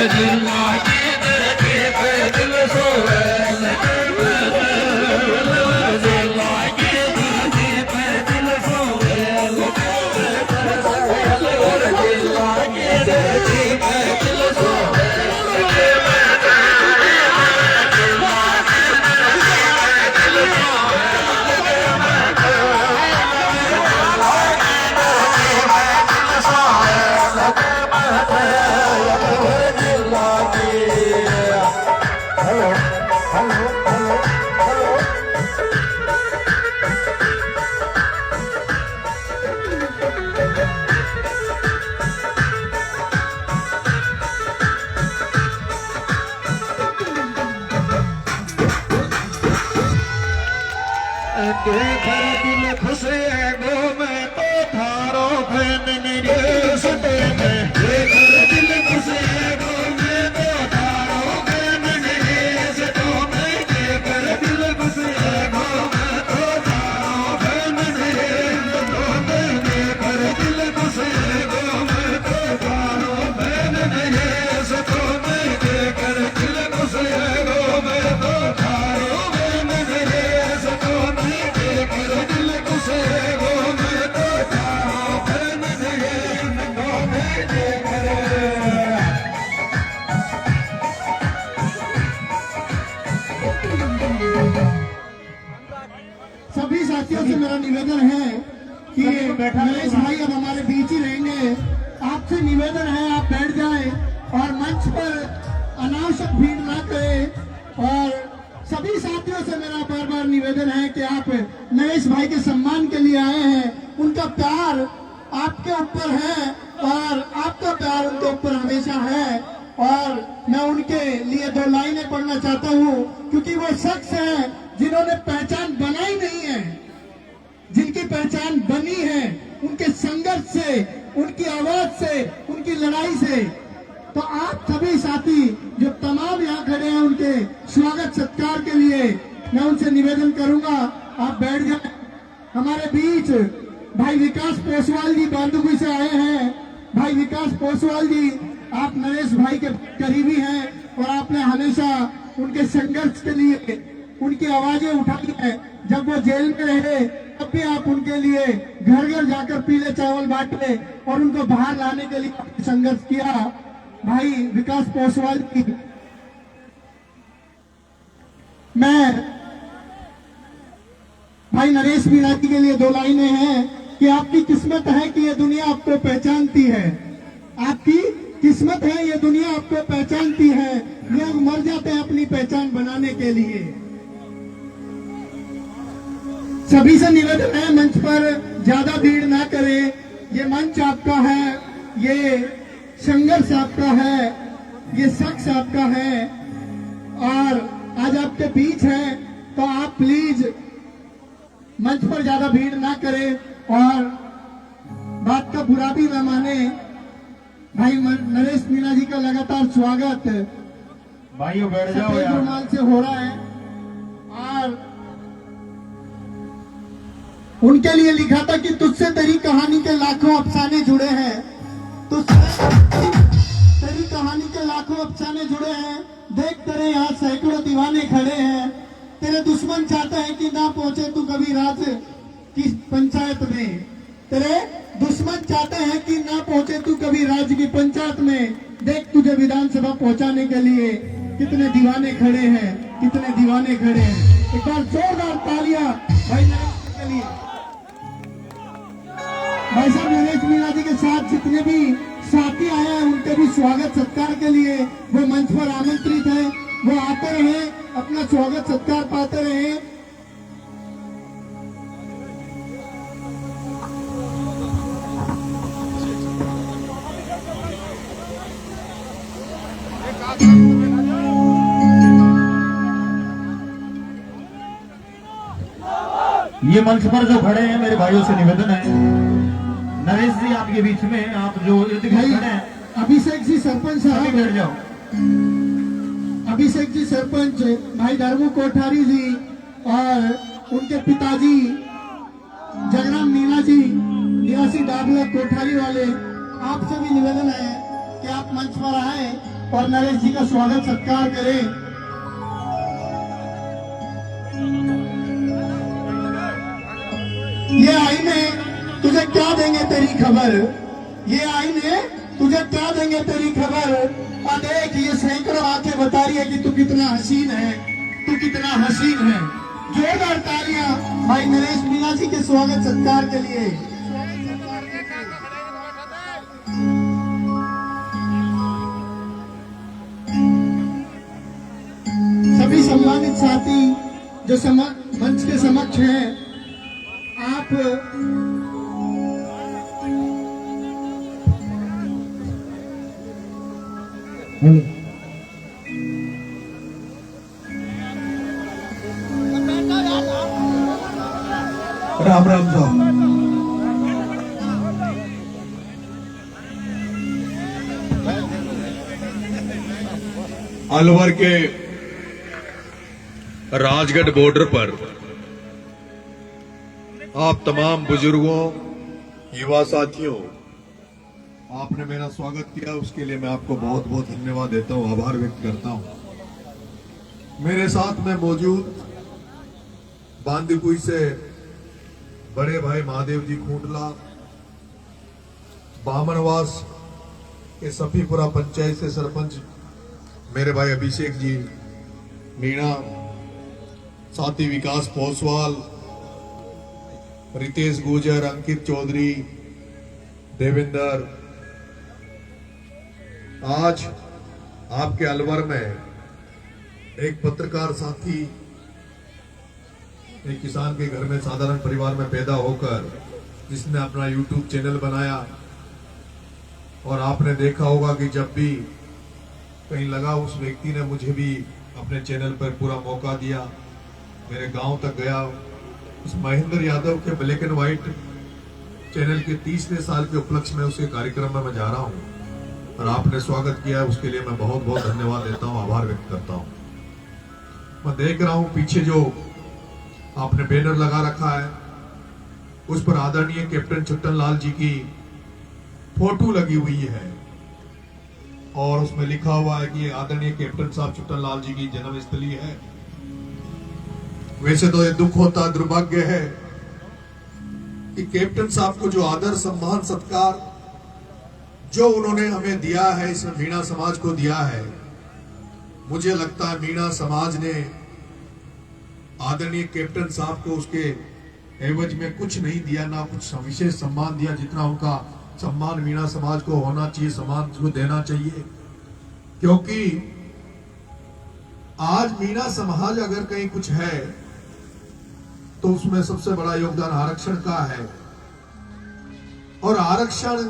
दिल खुशे गो में तो थारो फैन मेरे सटे में दिल खुशे गो में तो थारो फैन मेरे सटो में दिल खुशे गो में तो थारो फैन मेरे सटो में दिल खुशे गो में तो थारो फैन मेरे सटो में दिल खुशे गो में तो थारो फैन मेरे सटो में दिल खुशे गो में तो थारो फैन मेरे सटो में सभी साथियों से मेरा निवेदन है कि नरेश भाई अब हमारे बीच ही रहेंगे। आपसे निवेदन है आप बैठ जाएं और मंच पर अनावश्यक भीड़ ना करें। और सभी साथियों से मेरा बार बार निवेदन है कि आप नरेश भाई के सम्मान के लिए आए हैं, उनका प्यार आपके ऊपर है और आपका प्यार उनके ऊपर हमेशा है। और मैं उनके लिए दो लाइनें पढ़ना चाहता हूँ, क्योंकि वो शख्स है जिन्होंने पहचान बनाई नहीं है, जिनकी पहचान बनी है उनके संघर्ष से, उनकी आवाज से, उनकी लड़ाई से। तो आप सभी साथी जो तमाम यहाँ खड़े हैं, उनके स्वागत सत्कार के लिए मैं उनसे निवेदन करूंगा आप बैठ जाएं। हमारे बीच भाई विकास पोसवाल जी बांदुगुई से आए हैं। भाई विकास पोसवाल जी, आप नरेश भाई के करीबी हैं और आपने हमेशा उनके संघर्ष के लिए उनकी आवाजें उठाई है। जब वो जेल में रहे तब भी आप उनके लिए घर घर जाकर पीले चावल बांटे और उनको बाहर लाने के लिए आपने संघर्ष किया। भाई विकास पोसवाल जी, मैं भाई नरेश मीणा जी के लिए दो लाइनें हैं कि आपकी किस्मत है कि ये दुनिया आपको पहचानती है। आपकी किस्मत है ये दुनिया आपको पहचानती है। लोग मर जाते हैं अपनी पहचान बनाने के लिए। सभी से निवेदन है मंच पर ज्यादा भीड़ ना करें। ये मंच आपका है, ये संघर्ष आपका है, ये शख्स आपका है और आज आपके बीच है। तो आप प्लीज मंच पर ज्यादा भीड़ ना करें और बात का बुरा भी न माने। भाई नरेश मीणा जी का लगातार स्वागत भाइयों बैठ जाओ सफेद यार। रुमाल से हो रहा है और उनके लिए लिखा था कि तुझसे तेरी कहानी के लाखों अफसाने जुड़े हैं, तुझसे तेरी कहानी के लाखों अफसाने जुड़े हैं। देख तेरे यहाँ सैकड़ों दीवाने खड़े हैं। तेरे दुश्मन चाहते हैं कि ना पहुंचे तू कभी राज की पंचायत में। तेरे दुश्मन चाहते हैं कि ना पहुंचे तू कभी राज्य की पंचायत में। देख तुझे विधानसभा पहुंचाने के लिए कितने दीवाने खड़े हैं, कितने दीवाने खड़े हैं। एक बार जोरदार तालियां भाई नरेश के लिए। भाई साहब नरेश मीणा जी के साथ जितने भी साथी आए हैं उनके भी स्वागत सत्कार के लिए वो मंच पर आमंत्रित है। वो आते रहे, अपना स्वागत सत्कार पाते रहे। ये मंच पर जो खड़े हैं मेरे भाइयों से निवेदन है, नरेश जी आपके बीच में, आप जो इर्द गिर्द खड़े हैं, अभिषेक जी सरपंच सभी साहब, बैठ जाओ। अभिषेक जी सरपंच, भाई धर्मू कोठारी जी और उनके पिताजी जगराम मीणा जी, निवासी डाबला कोठारी वाले, आपसे भी निवेदन है कि आप मंच पर आए और नरेश जी का स्वागत सत्कार करें। ये आईने तुझे क्या देंगे तेरी खबर, ये आईने तुझे क्या देंगे तेरी खबर। और देख ये सैकड़ों आंखें बता रही है कि तू कितना हसीन है, तू कितना हसीन है। जोरदार तालियां भाई नरेश मीणा जी के स्वागत सत्कार के लिए। सभी सम्मानित साथी जो मंच के समक्ष हैं, आप राम राम साहब। अलवर के राजगढ़ बॉर्डर पर आप तमाम बुजुर्गों, युवा साथियों, आपने मेरा स्वागत किया, उसके लिए मैं आपको बहुत बहुत धन्यवाद देता हूं, आभार व्यक्त करता हूं। मेरे साथ में मौजूद बांदीकुई से बड़े भाई महादेव जी खूंटला, बामनवास के सफीपुरा पंचायत से सरपंच मेरे भाई अभिषेक जी मीणा, साथी विकास पोसवाल, रितेश गुजर, अंकित चौधरी, देवेंद्र। आज आपके अलवर में एक पत्रकार साथी, एक किसान के घर में साधारण परिवार में पैदा होकर जिसने अपना YouTube चैनल बनाया, और आपने देखा होगा कि जब भी कहीं लगा उस व्यक्ति ने मुझे भी अपने चैनल पर पूरा मौका दिया, मेरे गांव तक गया। उस महेंद्र यादव के ब्लैक एंड व्हाइट चैनल के 30वें साल के उपलक्ष्य में उसके कार्यक्रम में मैं जा रहा हूं और आपने स्वागत किया है, उसके लिए मैं बहुत बहुत धन्यवाद देता हूं, आभार व्यक्त करता हूं। मैं देख रहा हूं पीछे जो आपने बैनर लगा रखा है, उस पर आदरणीय कैप्टन छुट्टन लाल जी की फोटो लगी हुई है और उसमें लिखा हुआ है कि आदरणीय कैप्टन साहब छुट्टन लाल जी की जन्मस्थली है। वैसे तो ये दुख होता, दुर्भाग्य है कि कैप्टन साहब को जो आदर, सम्मान, सत्कार जो उन्होंने हमें दिया है, इसमें मीणा समाज को दिया है, मुझे लगता है मीणा समाज ने आदरणीय कैप्टन साहब को उसके एवज में कुछ नहीं दिया, ना कुछ विशेष सम्मान दिया जितना उनका सम्मान मीणा समाज को होना चाहिए, समाज को देना चाहिए। क्योंकि आज मीणा समाज अगर कहीं कुछ है तो उसमें सबसे बड़ा योगदान आरक्षण का है। और आरक्षण,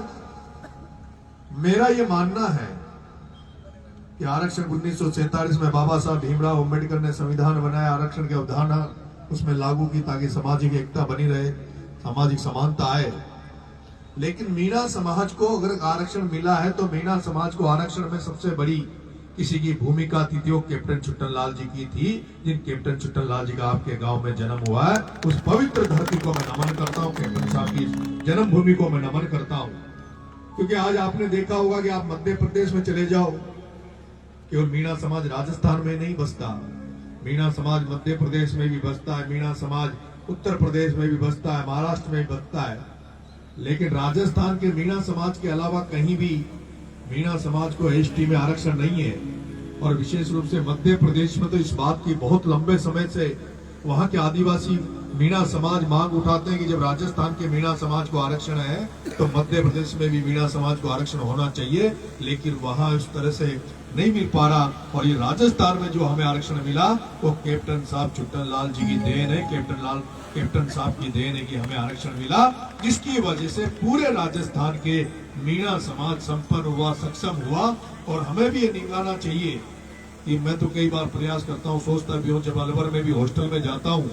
मेरा यह मानना है कि आरक्षण 1947 में बाबा साहब भीमराव अंबेडकर ने संविधान बनाया, आरक्षण की अवधारणा उसमें लागू की ताकि सामाजिक एकता बनी रहे, सामाजिक समानता आए। लेकिन मीणा समाज को अगर आरक्षण मिला है तो मीणा समाज को आरक्षण में सबसे बड़ी किसी की भूमिका थी जो कैप्टन छुट्टन लाल जी की थी, जिन कैप्टन छुट्टन लाल जी का आपके गांव में जन्म हुआ है। उस पवित्र धरती को मैं नमन करता हूं, कैप्टन साहब की जन्मभूमि को मैं नमन करता हूं। क्योंकि आज आपने देखा होगा कि आप मध्य प्रदेश में चले जाओ, केवल मीणा समाज राजस्थान में नहीं बसता, मीणा समाज मध्य प्रदेश में भी बसता है, मीणा समाज उत्तर प्रदेश में भी बसता है, महाराष्ट्र में भी बसता है। लेकिन राजस्थान के मीणा समाज के अलावा कहीं भी मीणा समाज को एसटी में आरक्षण नहीं है। और विशेष रूप से मध्य प्रदेश में तो इस बात की बहुत लंबे समय से वहां के आदिवासी मीणा समाज मांग उठाते हैं कि जब राजस्थान के मीणा समाज को आरक्षण है तो मध्य प्रदेश में भी मीणा समाज को आरक्षण होना चाहिए। लेकिन वहां उस तरह से नहीं मिल पा रहा, और ये राजस्थान में जो हमें आरक्षण मिला वो कैप्टन साहब छुट्टन लाल जी की देन है, कैप्टन साहब की देन है कि हमें आरक्षण मिला, जिसकी वजह से पूरे राजस्थान के मीणा समाज संपन्न हुआ, सक्षम हुआ। और हमें भी ये निभाना चाहिए कि मैं तो कई बार प्रयास करता हूँ, सोचता भी हूँ, जब अलवर में भी हॉस्टल में जाता हूँ,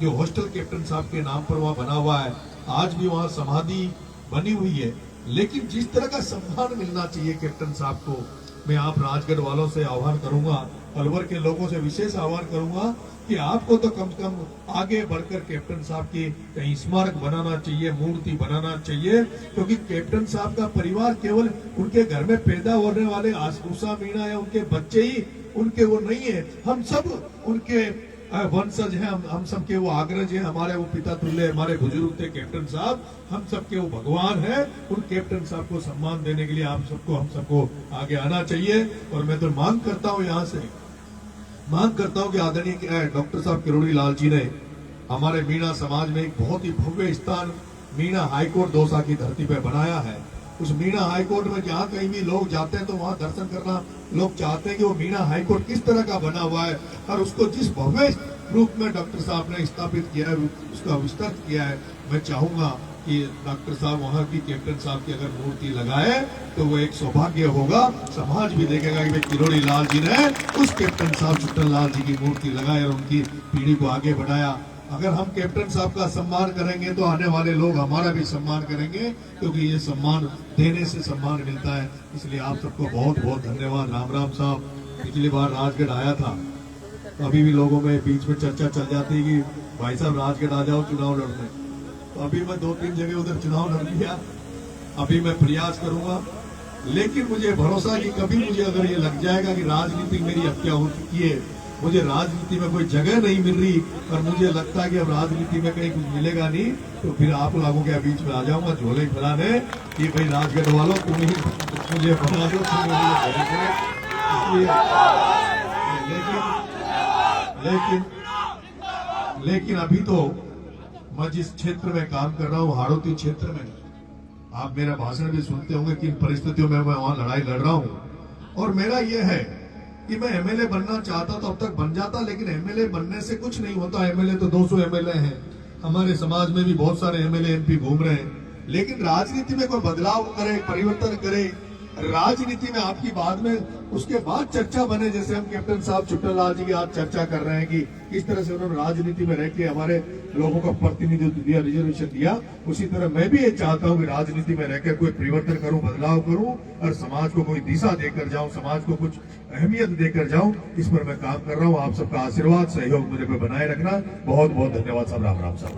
जो हॉस्टल कैप्टन साहब के नाम पर वहाँ बना हुआ है, आज भी वहाँ समाधि बनी हुई है। लेकिन जिस तरह का सम्मान मिलना चाहिए कैप्टन साहब को, मैं आप राजगढ़ वालों से आह्वान करूंगा, अलवर के लोगों से विशेष आह्वान करूंगा कि आपको तो कम से कम आगे बढ़कर कैप्टन साहब की कहीं स्मारक बनाना चाहिए, मूर्ति बनाना चाहिए, क्योंकि कैप्टन साहब का परिवार केवल उनके घर में पैदा होने वाले उषा मीणा या उनके बच्चे ही उनके वो नहीं है, हम सब उनके वंशज हैं, हम सबके वो अग्रज हैं, हमारे वो पिता तुल्य हमारे बुजुर्ग थे कैप्टन साहब, हम सबके वो भगवान हैं। उन कैप्टन साहब को सम्मान देने के लिए हम सबको आगे आना चाहिए। और मैं तो मांग करता हूँ, यहाँ से मांग करता हूँ कि आदरणीय डॉक्टर साहब किरोड़ी लाल जी ने हमारे मीणा समाज में एक बहुत ही भव्य स्थान मीणा हाईकोर्ट दौसा की धरती पर बनाया है। उस मीणा हाईकोर्ट में जहाँ कहीं भी लोग जाते हैं तो वहाँ दर्शन करना लोग चाहते हैं कि वो मीणा हाईकोर्ट किस तरह का बना हुआ है, और उसको जिस भव्य रूप में डॉक्टर साहब ने स्थापित किया है, उसका विस्तार किया है। मैं चाहूंगा कि डॉक्टर साहब वहाँ की कैप्टन साहब की अगर मूर्ति लगाए तो वो एक सौभाग्य होगा, समाज भी देखेगा कि भाई किरोड़ी लाल जी ने उस कैप्टन साहब छुट्टन लाल जी की मूर्ति लगाई और उनकी पीढ़ी को आगे बढ़ाया। अगर हम कैप्टन साहब का सम्मान करेंगे तो आने वाले लोग हमारा भी सम्मान करेंगे, क्योंकि ये सम्मान देने से सम्मान मिलता है। इसलिए आप सबको बहुत बहुत धन्यवाद। राम राम साहब, पिछली बार राजगढ़ आया था तो अभी भी लोगों में बीच में चर्चा चल जाती है कि भाई साहब राजगढ़ आ जाओ चुनाव लड़ने, तो अभी मैं 2-3 जगह उधर चुनाव लड़ लिया। अभी मैं प्रयास करूंगा, लेकिन मुझे भरोसा कि कभी मुझे अगर ये लग जाएगा कि राजनीति मेरी हत्या हो चुकी है, मुझे राजनीति में कोई जगह नहीं मिल रही और मुझे लगता है कि अब राजनीति में कहीं कुछ मिलेगा नहीं, तो फिर आप लोगों के बीच में आ जाऊंगा झोले फैलाने कि भाई राजगढ़ वालों तुम ही मुझे बना दो, लेकिन अभी तो मैं जिस क्षेत्र में काम कर रहा हूँ, हाड़ौती क्षेत्र में, आप मेरा भाषण भी सुनते होंगे किन परिस्थितियों में मैं वहां लड़ाई लड़ रहा हूँ। और मेरा यह है कि मैं एमएलए बनना चाहता तो अब तक बन जाता, लेकिन एमएलए बनने से कुछ नहीं होता। एमएलए तो 200 एमएलए हैं, हमारे समाज में भी बहुत सारे एमएलए एमपी घूम रहे हैं, लेकिन राजनीति में कोई बदलाव करे, परिवर्तन करे, राजनीति में आपकी बाद में उसके बाद चर्चा बने, जैसे हम कैप्टन साहब छुट्टन लाल जी की आज चर्चा कर रहे हैं कि किस तरह से उन्होंने राजनीति में रह के हमारे लोगों का प्रतिनिधित्व दिया, रिजर्वेशन दिया, उसी तरह मैं भी ये चाहता हूँ कि राजनीति में रहकर कोई परिवर्तन करूं, बदलाव करूं और समाज को कोई दिशा देकर जाऊं, समाज को कुछ अहमियत देकर जाऊं। इस पर मैं काम कर रहा हूं। आप सबका आशीर्वाद सहयोग मुझे पे बनाए रखना। बहुत बहुत धन्यवाद साहब। राम राम साहब।